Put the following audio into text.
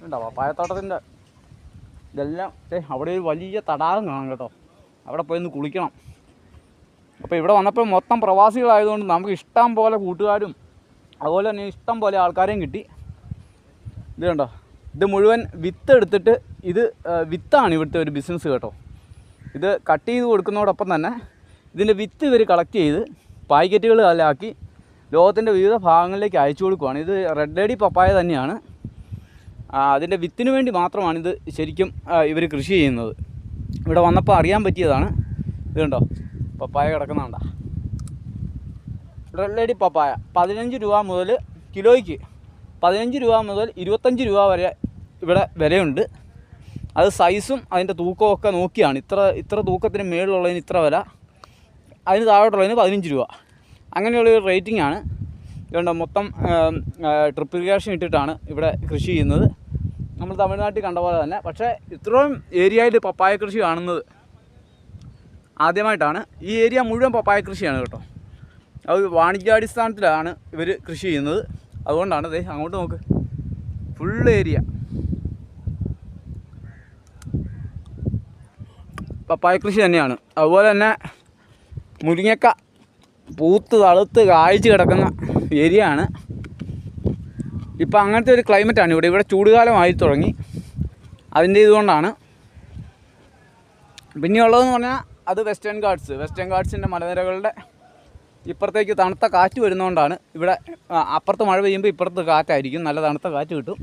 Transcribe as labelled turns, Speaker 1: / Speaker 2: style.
Speaker 1: ഉണ്ടോ പപ്പായത്തോട്ടത്തിൻ്റെ ഇതെല്ലാം. അവിടെ ഒരു വലിയ തടാകം കാണാം കേട്ടോ, അവിടെ പോയി ഒന്ന് കുളിക്കണം. അപ്പോൾ ഇവിടെ വന്നപ്പോൾ മൊത്തം പ്രവാസികളായതുകൊണ്ട് നമുക്ക് ഇഷ്ടം പോലെ കൂട്ടുകാരും അതുപോലെ തന്നെ ഇഷ്ടം പോലെ ആൾക്കാരെയും കിട്ടി. ഇത് കണ്ടോ, ഇത് മുഴുവൻ വിത്ത് എടുത്തിട്ട് ഇത് വിത്താണ് ഇവിടുത്തെ ഒരു ബിസിനസ് കേട്ടോ. ഇത് കട്ട് ചെയ്ത് കൊടുക്കുന്നതോടൊപ്പം തന്നെ ഇതിൻ്റെ വിത്ത് ഇവർ കളക്ട് ചെയ്ത് പാക്കറ്റുകളിലാക്കി ലോകത്തിൻ്റെ വിവിധ ഭാഗങ്ങളിലേക്ക് അയച്ചു കൊടുക്കുകയാണ്. ഇത് റെഡ് ലേഡി പപ്പായ തന്നെയാണ്. അതിൻ്റെ വിത്തിന് വേണ്ടി മാത്രമാണിത് ശരിക്കും ഇവർ കൃഷി ചെയ്യുന്നത്. ഇവിടെ വന്നപ്പോൾ അറിയാൻ പറ്റിയതാണ്. ഇത് കണ്ടോ പപ്പായ കിടക്കുന്നുണ്ടോ, റെഡ് ലേഡി പപ്പായ 15 രൂപ മുതൽ കിലോയ്ക്ക് 15 രൂപ മുതൽ 25 രൂപ വരെ ഇവിടെ വിലയുണ്ട്. അത് സൈസും അതിൻ്റെ തൂക്കവും ഒക്കെ നോക്കിയാണ്. ഇത്ര തൂക്കത്തിന് മേളിലുള്ളതിന് ഇത്ര വില, അതിന് താഴോട്ടുള്ളതിന് 15 രൂപ, അങ്ങനെയുള്ളൊരു റേറ്റിംഗ് ആണ്. ഇതുകൊണ്ട് മൊത്തം ഡ്രിപ്പ് ഇറിഗേഷൻ ഇട്ടിട്ടാണ് ഇവിടെ കൃഷി ചെയ്യുന്നത്. നമ്മൾ തമിഴ്നാട്ടിൽ കണ്ട പോലെ തന്നെ. പക്ഷേ ഇത്രയും ഏരിയയിൽ പപ്പായ കൃഷി കാണുന്നത് ആദ്യമായിട്ടാണ്. ഈ ഏരിയ മുഴുവൻ പപ്പായ കൃഷിയാണ് കേട്ടോ. അത് വാണിജ്യാടിസ്ഥാനത്തിലാണ് ഇവർ കൃഷി ചെയ്യുന്നത്. അതുകൊണ്ടാണ് ദേ അങ്ങോട്ട് നോക്ക്, ഫുൾ ഏരിയ പപ്പായ കൃഷി തന്നെയാണ്. അതുപോലെ തന്നെ മുരിങ്ങക്ക പൂത്ത് തളുത്ത് കായ്ച്ച് കിടക്കുന്ന ഏരിയ ആണ്. ഇപ്പം അങ്ങനത്തെ ഒരു ക്ലൈമറ്റാണ് ഇവിടെ. ഇവിടെ ചൂടുകാലമായി തുടങ്ങി, അതിൻ്റെ ഇതുകൊണ്ടാണ്. പിന്നെയുള്ളതെന്ന് പറഞ്ഞാൽ അത് വെസ്റ്റേൺ ഗാർഡ്സിൻ്റെ മലനിരകളുടെ ഇപ്പുറത്തേക്ക് തണുത്ത കാറ്റ് വരുന്നതുകൊണ്ടാണ്. ഇവിടെ അപ്പുറത്ത് മഴ പെയ്യുമ്പോൾ ഇപ്പുറത്ത് കാറ്റായിരിക്കും, നല്ല തണുത്ത കാറ്റ് കിട്ടും.